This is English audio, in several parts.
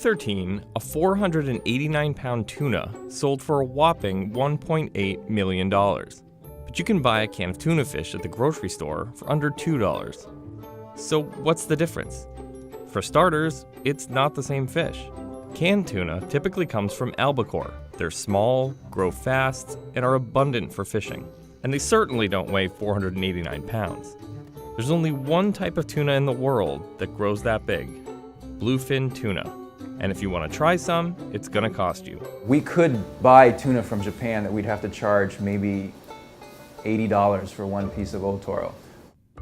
2013, a 489-pound tuna sold for a whopping $1.8 million. But you can buy a can of tuna fish at the grocery store for under $2. So what's the difference? For starters, it's not the same fish. Canned tuna typically comes from albacore. They're small, grow fast, and are abundant for fishing. And they certainly don't weigh 489 pounds. There's only one type of tuna in the world that grows that big: bluefin tuna. And if you want to try some, it's gonna cost you. We could buy tuna from Japan that we'd have to charge maybe $80 for one piece of otoro.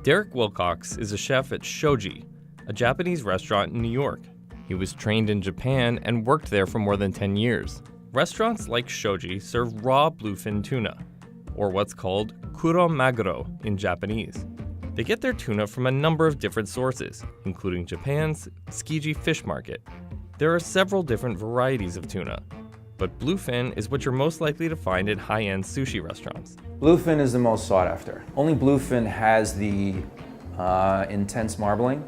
Derek Wilcox is a chef at Shoji, a Japanese restaurant in New York. He was trained in Japan and worked there for more than 10 years. Restaurants like Shoji serve raw bluefin tuna, or what's called kuro maguro in Japanese. They get their tuna from a number of different sources, including Japan's Tsukiji fish market. There are several different varieties of tuna, but bluefin is what you're most likely to find at high-end sushi restaurants. Bluefin is the most sought after. Only bluefin has the intense marbling.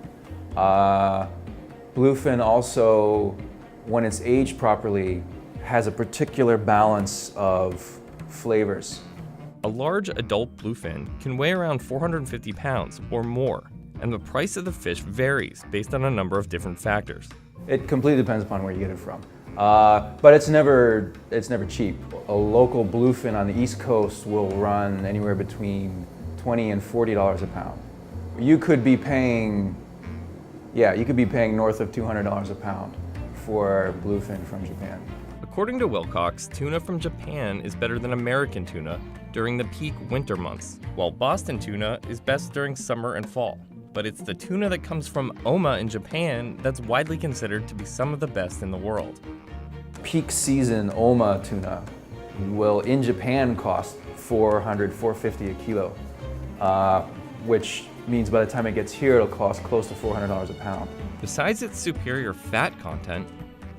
Bluefin also, when it's aged properly, has a particular balance of flavors. A large adult bluefin can weigh around 450 pounds or more, and the price of the fish varies based on a number of different factors. It completely depends upon where you get it from. But it's never cheap. A local bluefin on the East Coast will run anywhere between $20 and $40 a pound. You could be paying north of $200 a pound for bluefin from Japan. According to Wilcox, tuna from Japan is better than American tuna during the peak winter months, while Boston tuna is best during summer and fall. But it's the tuna that comes from Oma in Japan that's widely considered to be some of the best in the world. Peak season Oma tuna will in Japan cost $450 a kilo, which means by the time it gets here it'll cost close to $400 a pound. Besides its superior fat content,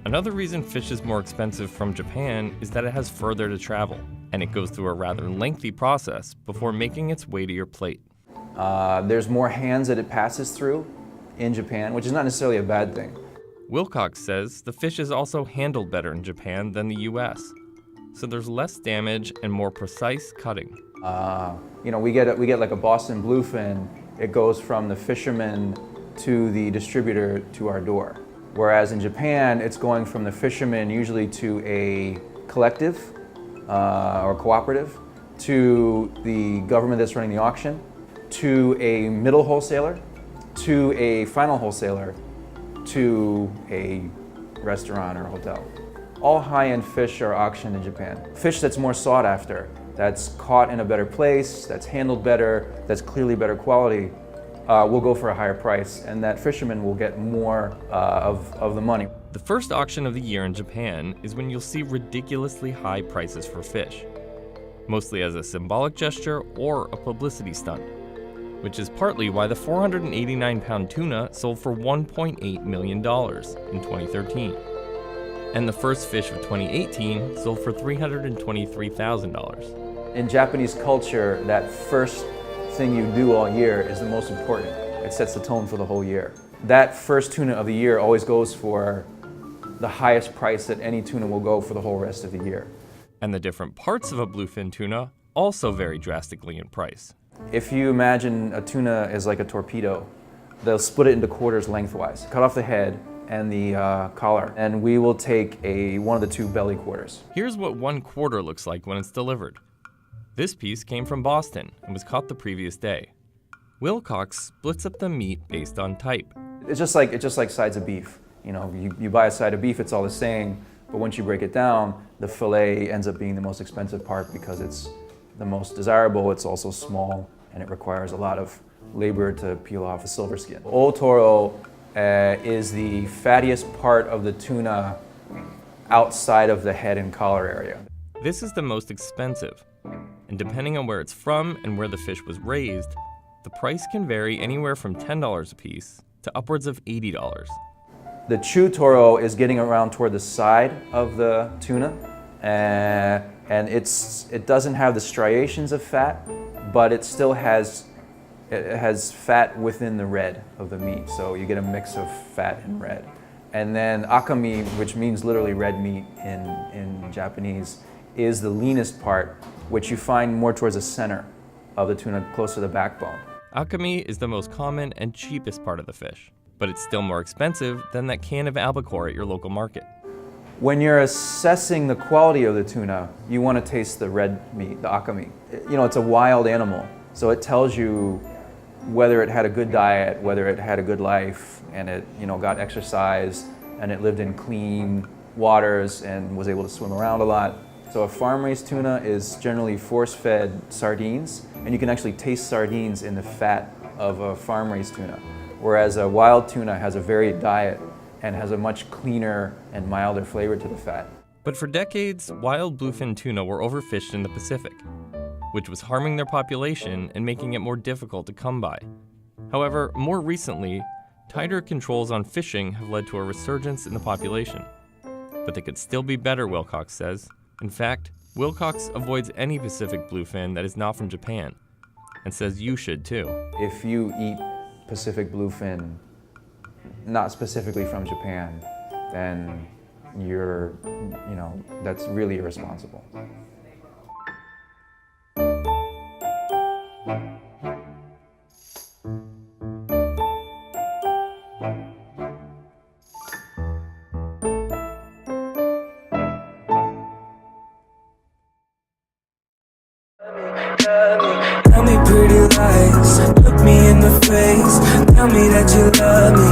another reason fish is more expensive from Japan is that it has further to travel, and it goes through a rather lengthy process before making its way to your plate. There's more hands that it passes through in Japan, which is not necessarily a bad thing. Wilcox says the fish is also handled better in Japan than the US, so there's less damage and more precise cutting. We get like a Boston bluefin, it goes from the fisherman to the distributor to our door. Whereas in Japan, it's going from the fisherman usually to a collective or cooperative, to the government that's running the auction, to a middle wholesaler, to a final wholesaler, to a restaurant or hotel. All high-end fish are auctioned in Japan. Fish that's more sought after, that's caught in a better place, that's handled better, that's clearly better quality, will go for a higher price, and that fisherman will get more of the money. The first auction of the year in Japan is when you'll see ridiculously high prices for fish, mostly as a symbolic gesture or a publicity stunt, which is partly why the 489-pound tuna sold for $1.8 million in 2013. And the first fish of 2018 sold for $323,000. In Japanese culture, that first thing you do all year is the most important. It sets the tone for the whole year. That first tuna of the year always goes for the highest price that any tuna will go for the whole rest of the year. And the different parts of a bluefin tuna also vary drastically in price. If you imagine a tuna as like a torpedo, they'll split it into quarters lengthwise. Cut off the head and the collar, and we will take one of the two belly quarters. Here's what 1/4 looks like when it's delivered. This piece came from Boston and was caught the previous day. Wilcox splits up the meat based on type. It's just like sides of beef. You buy a side of beef, it's all the same, but once you break it down, the fillet ends up being the most expensive part because it's the most desirable, it's also small, and it requires a lot of labor to peel off the silver skin. Otoro is the fattiest part of the tuna outside of the head and collar area. This is the most expensive, and depending on where it's from and where the fish was raised, the price can vary anywhere from $10 a piece to upwards of $80. The chew toro is getting around toward the side of the tuna, and it doesn't have the striations of fat, but it still has fat within the red of the meat, so you get a mix of fat and red. And then akami, which means literally red meat in Japanese, is the leanest part, which you find more towards the center of the tuna, close to the backbone. Akami is the most common and cheapest part of the fish, but it's still more expensive than that can of albacore at your local market. When you're assessing the quality of the tuna, you want to taste the red meat, the akami. You know, it's a wild animal, so it tells you whether it had a good diet, whether it had a good life, and it, you know, got exercise, and it lived in clean waters and was able to swim around a lot. So a farm-raised tuna is generally force-fed sardines, and you can actually taste sardines in the fat of a farm-raised tuna, whereas a wild tuna has a varied diet and has a much cleaner and milder flavor to the fat. But for decades, wild bluefin tuna were overfished in the Pacific, which was harming their population and making it more difficult to come by. However, more recently, tighter controls on fishing have led to a resurgence in the population. But they could still be better, Wilcox says. In fact, Wilcox avoids any Pacific bluefin that is not from Japan, and says you should too. If you eat Pacific bluefin, not specifically from Japan, then that's really irresponsible. Tell me pretty lies, look me in the face. Tell me that you love me,